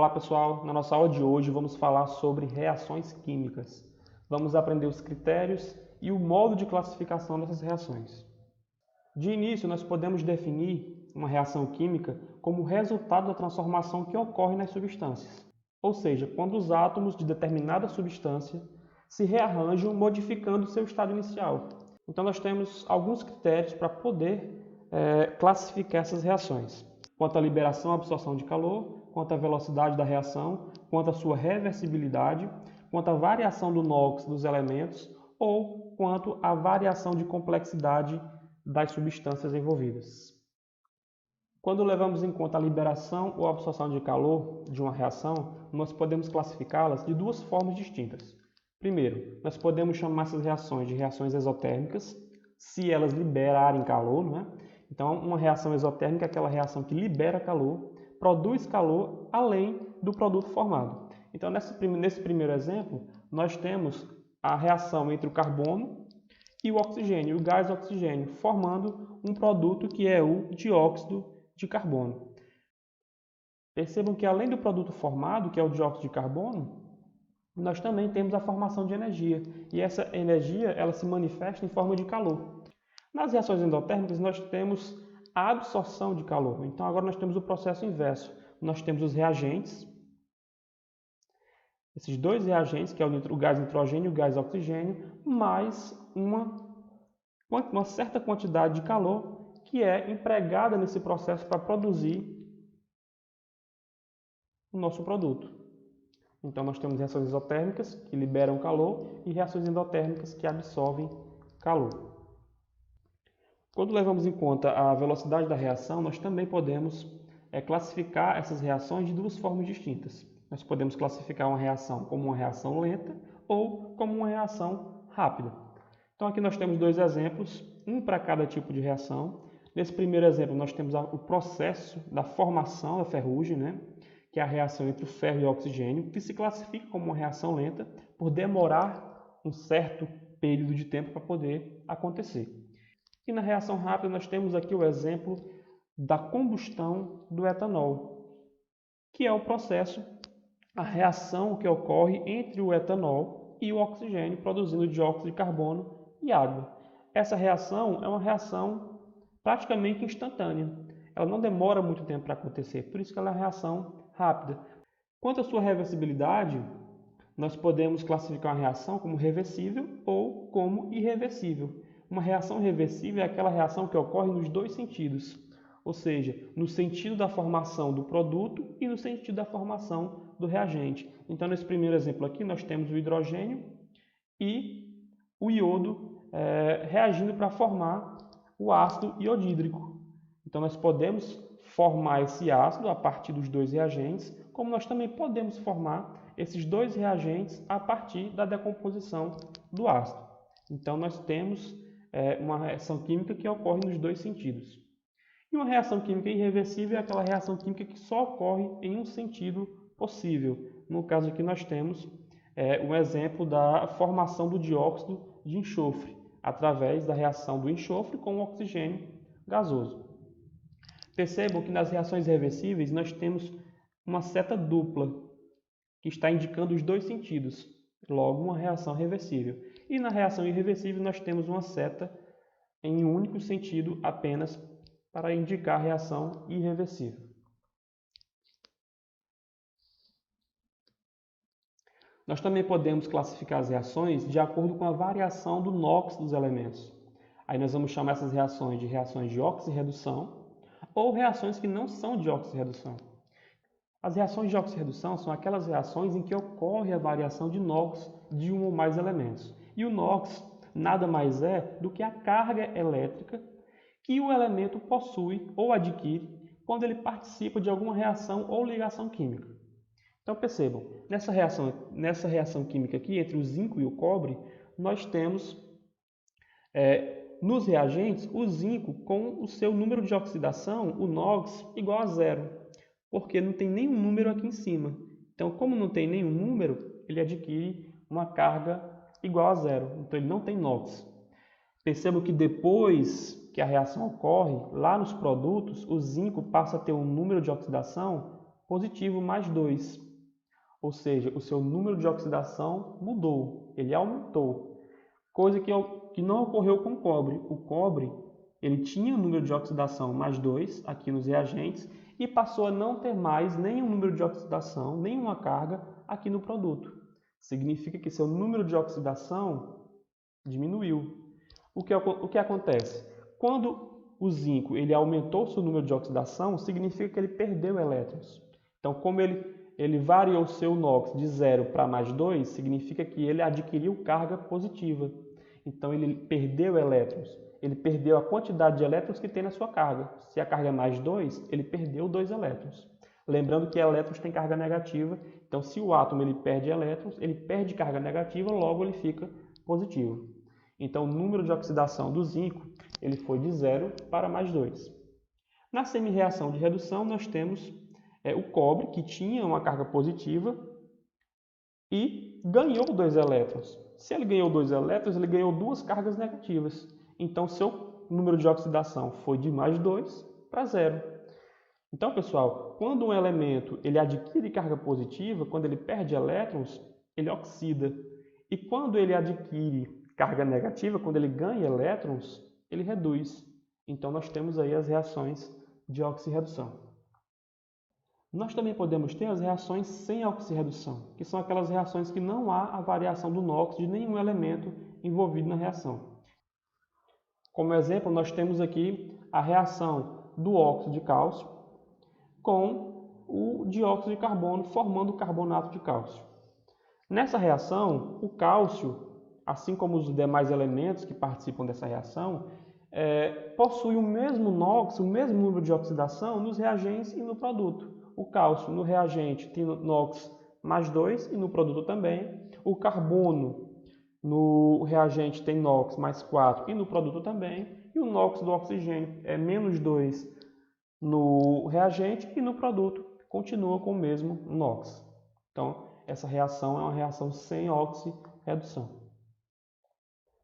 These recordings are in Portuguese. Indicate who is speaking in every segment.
Speaker 1: Olá pessoal, na nossa aula de hoje vamos falar sobre reações químicas. Vamos aprender os critérios e o modo de classificação dessas reações. De início, nós podemos definir uma reação química como resultado da transformação que ocorre nas substâncias, ou seja, quando os átomos de determinada substância se rearranjam modificando seu estado inicial. Então nós temos alguns critérios para poder classificar essas reações. Quanto à liberação e absorção de calor, quanto à velocidade da reação, quanto à sua reversibilidade, quanto à variação do NOx dos elementos ou quanto à variação de complexidade das substâncias envolvidas. Quando levamos em conta a liberação ou absorção de calor de uma reação, nós podemos classificá-las de duas formas distintas. Primeiro, nós podemos chamar essas reações de reações exotérmicas, se elas liberarem calor, não é? Então, uma reação exotérmica é aquela reação que libera calor, produz calor além do produto formado. Então, nesse primeiro exemplo, nós temos a reação entre o carbono e o oxigênio, o gás oxigênio, formando um produto que é o dióxido de carbono. Percebam que além do produto formado, que é o dióxido de carbono, nós também temos a formação de energia. E essa energia ela se manifesta em forma de calor. Nas reações endotérmicas, nós temos a absorção de calor. Então, agora nós temos o processo inverso. Nós temos os reagentes, esses dois reagentes, que é o gás nitrogênio e o gás oxigênio, mais uma certa quantidade de calor que é empregada nesse processo para produzir o nosso produto. Então, nós temos reações isotérmicas, que liberam calor, e reações endotérmicas, que absorvem calor. Quando levamos em conta a velocidade da reação, nós também podemos classificar essas reações de duas formas distintas. Nós podemos classificar uma reação como uma reação lenta ou como uma reação rápida. Então aqui nós temos dois exemplos, um para cada tipo de reação. Nesse primeiro exemplo nós temos o processo da formação da ferrugem, que é a reação entre o ferro e o oxigênio, que se classifica como uma reação lenta por demorar um certo período de tempo para poder acontecer. E na reação rápida nós temos aqui o exemplo da combustão do etanol, que é o processo, a reação que ocorre entre o etanol e o oxigênio, produzindo dióxido de carbono e água. Essa reação é uma reação praticamente instantânea. Ela não demora muito tempo para acontecer, por isso que ela é uma reação rápida. Quanto à sua reversibilidade, nós podemos classificar uma reação como reversível ou como irreversível. Uma reação reversível é aquela reação que ocorre nos dois sentidos, ou seja, no sentido da formação do produto e no sentido da formação do reagente. Então, nesse primeiro exemplo aqui, nós temos o hidrogênio e o iodo reagindo para formar o ácido iodídrico. Então, nós podemos formar esse ácido a partir dos dois reagentes, como nós também podemos formar esses dois reagentes a partir da decomposição do ácido. Então, nós temos uma reação química que ocorre nos dois sentidos. E uma reação química irreversível é aquela reação química que só ocorre em um sentido possível. No caso aqui nós temos um exemplo da formação do dióxido de enxofre, através da reação do enxofre com o oxigênio gasoso. Percebam que nas reações reversíveis nós temos uma seta dupla, que está indicando os dois sentidos, logo uma reação reversível. E na reação irreversível nós temos uma seta em um único sentido apenas para indicar a reação irreversível. Nós também podemos classificar as reações de acordo com a variação do NOx dos elementos. Aí nós vamos chamar essas reações de oxirredução ou reações que não são de oxirredução. As reações de oxirredução são aquelas reações em que ocorre a variação de NOx de um ou mais elementos. E o NOx nada mais é do que a carga elétrica que o elemento possui ou adquire quando ele participa de alguma reação ou ligação química. Então percebam, nessa reação química aqui, entre o zinco e o cobre, nós temos nos reagentes o zinco com o seu número de oxidação, o NOx, igual a zero, porque não tem nenhum número aqui em cima. Então, como não tem nenhum número, ele adquire uma carga igual a zero, então ele não tem NOx. Percebam que depois que a reação ocorre, lá nos produtos, o zinco passa a ter um número de oxidação positivo mais 2. Ou seja, o seu número de oxidação mudou, ele aumentou. Coisa que não ocorreu com o cobre. O cobre ele tinha um número de oxidação mais 2 aqui nos reagentes e passou a não ter mais nenhum número de oxidação, nenhuma carga aqui no produto. Significa que seu número de oxidação diminuiu. O que acontece? Quando o zinco ele aumentou seu número de oxidação, significa que ele perdeu elétrons. Então, como ele variou seu NOx de 0 para mais 2, significa que ele adquiriu carga positiva. Então, ele perdeu elétrons. Ele perdeu a quantidade de elétrons que tem na sua carga. Se a carga é mais 2, ele perdeu 2 elétrons. Lembrando que elétrons têm carga negativa. Então, se o átomo ele perde elétrons, ele perde carga negativa, logo ele fica positivo. Então, o número de oxidação do zinco ele foi de 0 para mais 2. Na semi-reação de redução, nós temos o cobre, que tinha uma carga positiva e ganhou 2 elétrons. Se ele ganhou 2 elétrons, ele ganhou 2 cargas negativas. Então, seu número de oxidação foi de mais 2 para 0. Então, pessoal, quando um elemento ele adquire carga positiva, quando ele perde elétrons, ele oxida. E quando ele adquire carga negativa, quando ele ganha elétrons, ele reduz. Então, nós temos aí as reações de oxirredução. Nós também podemos ter as reações sem oxirredução, que são aquelas reações que não há a variação do NOx de nenhum elemento envolvido na reação. Como exemplo, nós temos aqui a reação do óxido de cálcio com o dióxido de carbono, formando o carbonato de cálcio. Nessa reação, o cálcio, assim como os demais elementos que participam dessa reação, possui o mesmo NOx, o mesmo número de oxidação nos reagentes e no produto. O cálcio no reagente tem NOx mais 2 e no produto também. O carbono no reagente tem NOx mais 4 e no produto também. E o NOx do oxigênio é menos 2 no reagente e no produto continua com o mesmo NOx. Então, essa reação é uma reação sem oxirredução.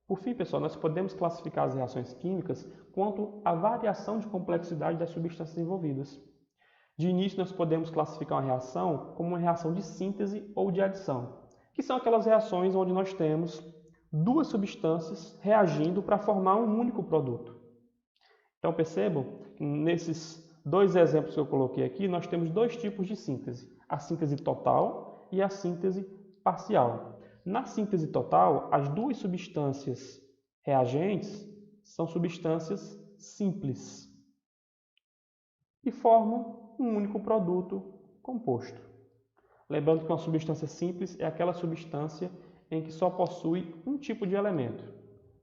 Speaker 1: Por fim, pessoal, nós podemos classificar as reações químicas quanto à variação de complexidade das substâncias envolvidas. De início, nós podemos classificar uma reação como uma reação de síntese ou de adição, que são aquelas reações onde nós temos duas substâncias reagindo para formar um único produto. Então, percebam que nesses dois exemplos que eu coloquei aqui, nós temos dois tipos de síntese, a síntese total e a síntese parcial. Na síntese total, as duas substâncias reagentes são substâncias simples e formam um único produto composto. Lembrando que uma substância simples é aquela substância em que só possui um tipo de elemento.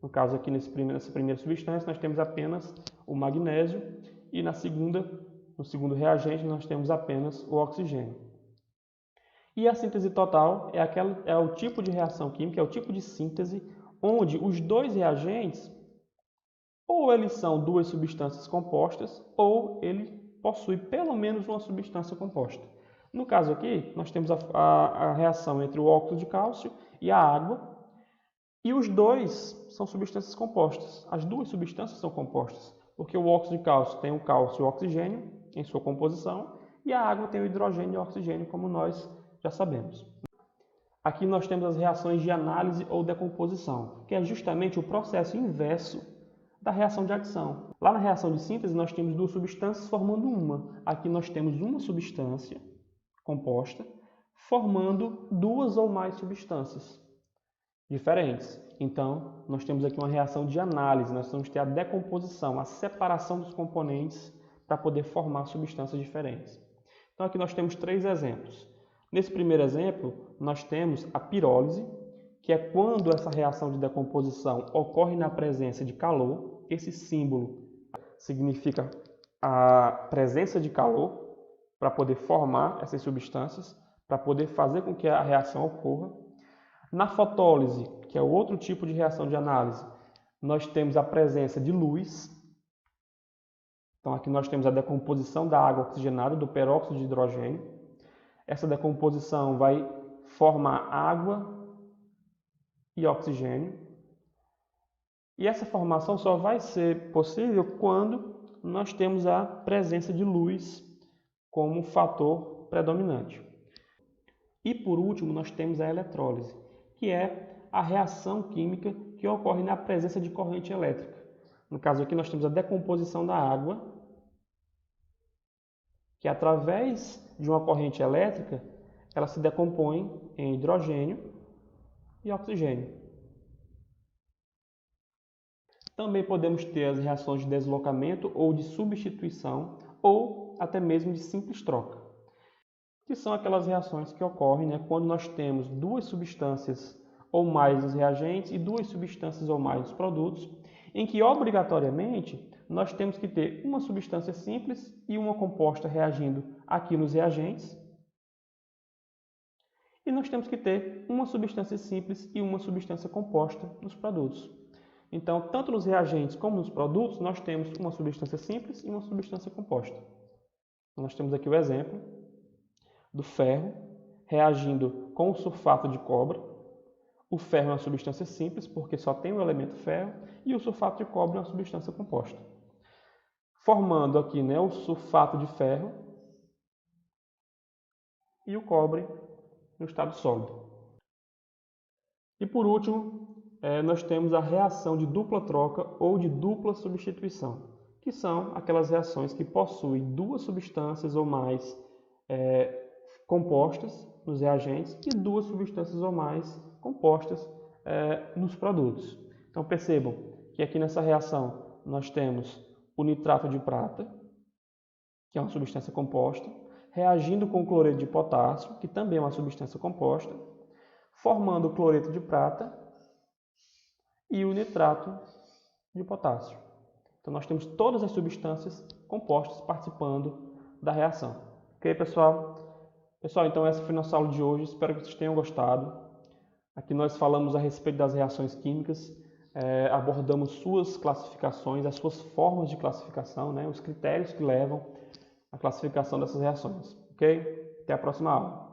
Speaker 1: No caso aqui, nessa primeira substância, nós temos apenas o magnésio e no segundo reagente, nós temos apenas o oxigênio. E a síntese total é o tipo de reação química, é o tipo de síntese onde os dois reagentes, ou eles são duas substâncias compostas, ou ele possui pelo menos uma substância composta. No caso aqui, nós temos a reação entre o óxido de cálcio e a água, e os dois são substâncias compostas. As duas substâncias são compostas, porque o óxido de cálcio tem o cálcio e o oxigênio em sua composição, e a água tem o hidrogênio e o oxigênio, como nós já sabemos. Aqui nós temos as reações de análise ou decomposição, que é justamente o processo inverso da reação de adição. Lá na reação de síntese, nós temos duas substâncias formando uma. Aqui nós temos uma substância composta formando duas ou mais substâncias diferentes. Então, nós temos aqui uma reação de análise. Nós vamos ter a decomposição, a separação dos componentes para poder formar substâncias diferentes. Então, aqui nós temos três exemplos. Nesse primeiro exemplo, nós temos a pirólise, que é quando essa reação de decomposição ocorre na presença de calor. Esse símbolo significa a presença de calor para poder formar essas substâncias, para poder fazer com que a reação ocorra. Na fotólise, que é o outro tipo de reação de análise, nós temos a presença de luz. Então, aqui nós temos a decomposição da água oxigenada, do peróxido de hidrogênio. Essa decomposição vai formar água e oxigênio. E essa formação só vai ser possível quando nós temos a presença de luz como fator predominante. E por último, nós temos a eletrólise, que é a reação química que ocorre na presença de corrente elétrica. No caso aqui, nós temos a decomposição da água, que através de uma corrente elétrica, ela se decompõe em hidrogênio e oxigênio. Também podemos ter as reações de deslocamento ou de substituição, ou até mesmo de simples troca, que são aquelas reações que ocorrem quando nós temos duas substâncias ou mais os reagentes e duas substâncias ou mais os produtos, em que obrigatoriamente nós temos que ter uma substância simples e uma composta reagindo aqui nos reagentes, e nós temos que ter uma substância simples e uma substância composta nos produtos. Então, tanto nos reagentes como nos produtos, nós temos uma substância simples e uma substância composta. Nós temos aqui o exemplo do ferro reagindo com o sulfato de cobre. O ferro é uma substância simples, porque só tem o elemento ferro, e o sulfato de cobre é uma substância composta. Formando aqui o sulfato de ferro e o cobre no estado sólido. E por último, nós temos a reação de dupla troca ou de dupla substituição, que são aquelas reações que possuem duas substâncias ou mais compostas nos reagentes e duas substâncias ou mais compostas nos produtos. Então percebam que aqui nessa reação nós temos o nitrato de prata, que é uma substância composta, reagindo com o cloreto de potássio, que também é uma substância composta, formando o cloreto de prata e o nitrato de potássio. Então nós temos todas as substâncias compostas participando da reação. Ok, pessoal? Pessoal, então essa foi a nossa aula de hoje. Espero que vocês tenham gostado. Aqui nós falamos a respeito das reações químicas, abordamos suas classificações, as suas formas de classificação, os critérios que levam à classificação dessas reações. Ok? Até a próxima aula.